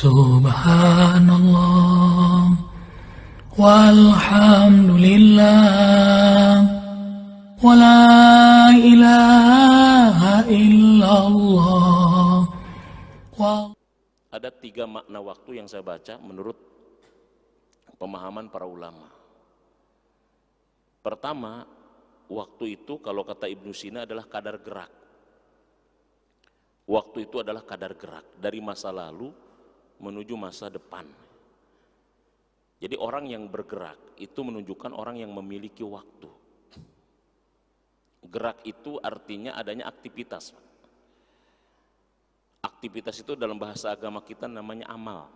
Subhanallah walhamdulillah wa la ilaha illallah. Ada 3 makna waktu yang saya baca menurut pemahaman para ulama. Pertama, waktu itu kalau kata Ibnu Sina adalah kadar gerak. Waktu itu adalah kadar gerak dari masa lalu menuju masa depan. Jadi orang yang bergerak itu menunjukkan orang yang memiliki waktu. Gerak itu artinya adanya aktivitas. Aktivitas itu dalam bahasa agama kita namanya amal.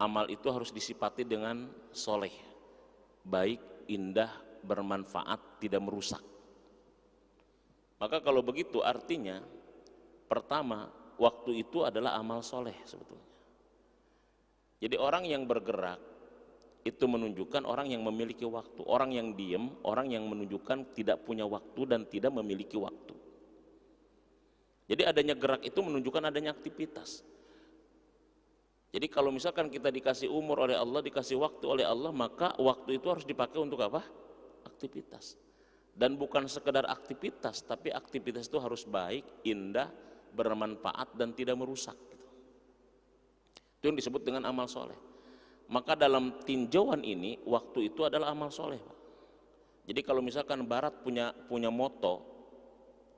Amal itu harus disifati dengan soleh, baik, indah, bermanfaat, tidak merusak. Maka kalau begitu artinya, pertama, waktu itu adalah amal soleh sebetulnya. Jadi orang yang bergerak itu menunjukkan orang yang memiliki waktu. Orang yang diem, orang yang menunjukkan tidak punya waktu dan tidak memiliki waktu. Jadi adanya gerak itu menunjukkan adanya aktivitas. Jadi kalau misalkan kita dikasih umur oleh Allah, dikasih waktu oleh Allah, maka waktu itu harus dipakai untuk apa? Aktivitas. Dan bukan sekedar aktivitas, tapi aktivitas itu harus baik, indah, bermanfaat dan tidak merusak. Itu yang disebut dengan amal soleh. Maka dalam tinjauan ini, waktu itu adalah amal soleh, Pak. Jadi kalau misalkan Barat punya moto,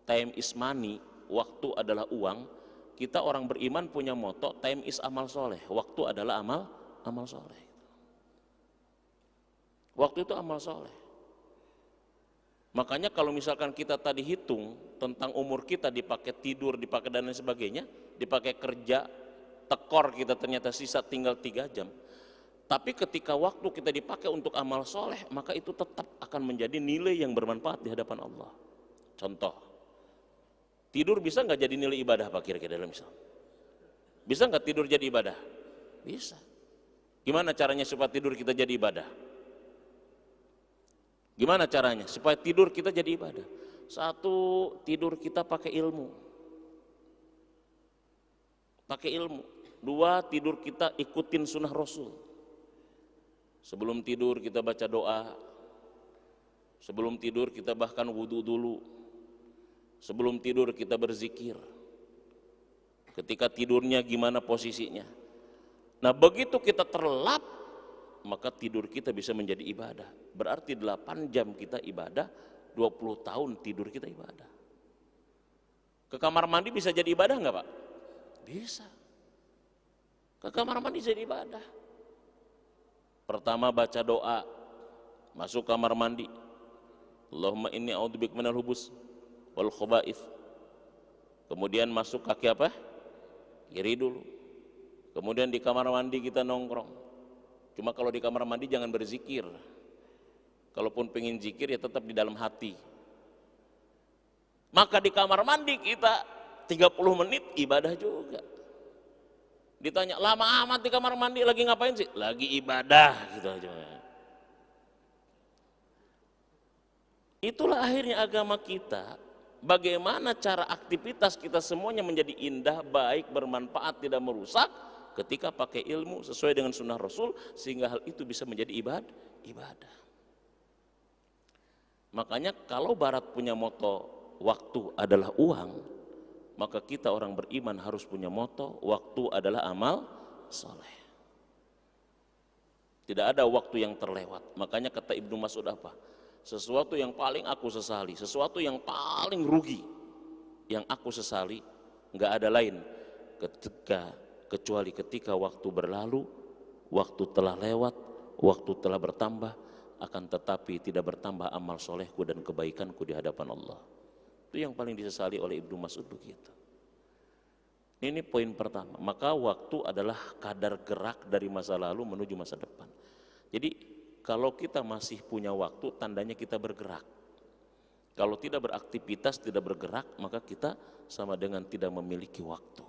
time is money, waktu adalah uang, kita orang beriman punya moto, time is amal soleh, waktu adalah amal soleh. Waktu itu amal soleh. Makanya kalau misalkan kita tadi hitung tentang umur kita, dipakai tidur, dipakai dan lain sebagainya, dipakai kerja, tekor kita ternyata sisa tinggal 3 jam. Tapi ketika waktu kita dipakai untuk amal soleh, maka itu tetap akan menjadi nilai yang bermanfaat di hadapan Allah. Contoh, tidur bisa nggak jadi nilai ibadah Pak kira-kira dalam Islam? Bisa nggak tidur jadi ibadah? Bisa. Gimana caranya supaya tidur kita jadi ibadah? Gimana caranya supaya tidur kita jadi ibadah? 1, tidur kita pakai ilmu. Pakai ilmu. 2, tidur kita ikutin sunnah Rasul. Sebelum tidur kita baca doa. Sebelum tidur kita bahkan wudhu dulu. Sebelum tidur kita berzikir. Ketika tidurnya gimana posisinya. Nah begitu kita terlelap, maka tidur kita bisa menjadi ibadah. Berarti 8 jam kita ibadah, 20 tahun tidur kita ibadah. Ke kamar mandi bisa jadi ibadah nggak Pak? Bisa. Ke kamar mandi jadi ibadah. Pertama baca doa, masuk kamar mandi. Allahumma inni a'udzubika minal hubus wal khaba'ith. Kemudian masuk kaki apa? Kiri dulu. Kemudian di kamar mandi kita nongkrong. Cuma kalau di kamar mandi jangan berzikir. Kalaupun pengen zikir ya tetap di dalam hati. Maka di kamar mandi kita 30 menit ibadah juga. Ditanya, lama amat di kamar mandi lagi ngapain sih? Lagi ibadah gitu aja. Itulah akhirnya agama kita. Bagaimana cara aktivitas kita semuanya menjadi indah, baik, bermanfaat, tidak merusak ketika pakai ilmu sesuai dengan sunnah Rasul, sehingga hal itu bisa menjadi ibadah. Makanya kalau Barat punya moto waktu adalah uang, maka kita orang beriman harus punya moto waktu adalah amal soleh. Tidak ada waktu yang terlewat. Makanya kata Ibnu Mas'ud apa? Sesuatu yang paling aku sesali, sesuatu yang paling rugi yang aku sesali, nggak ada lain kecuali ketika waktu berlalu, waktu telah lewat, waktu telah bertambah, akan tetapi tidak bertambah amal solehku dan kebaikanku di hadapan Allah. Itu yang paling disesali oleh Ibnu Mas'ud begitu. Ini poin pertama. Maka waktu adalah kadar gerak dari masa lalu menuju masa depan. Jadi kalau kita masih punya waktu, tandanya kita bergerak. Kalau tidak beraktivitas, tidak bergerak, maka kita sama dengan tidak memiliki waktu.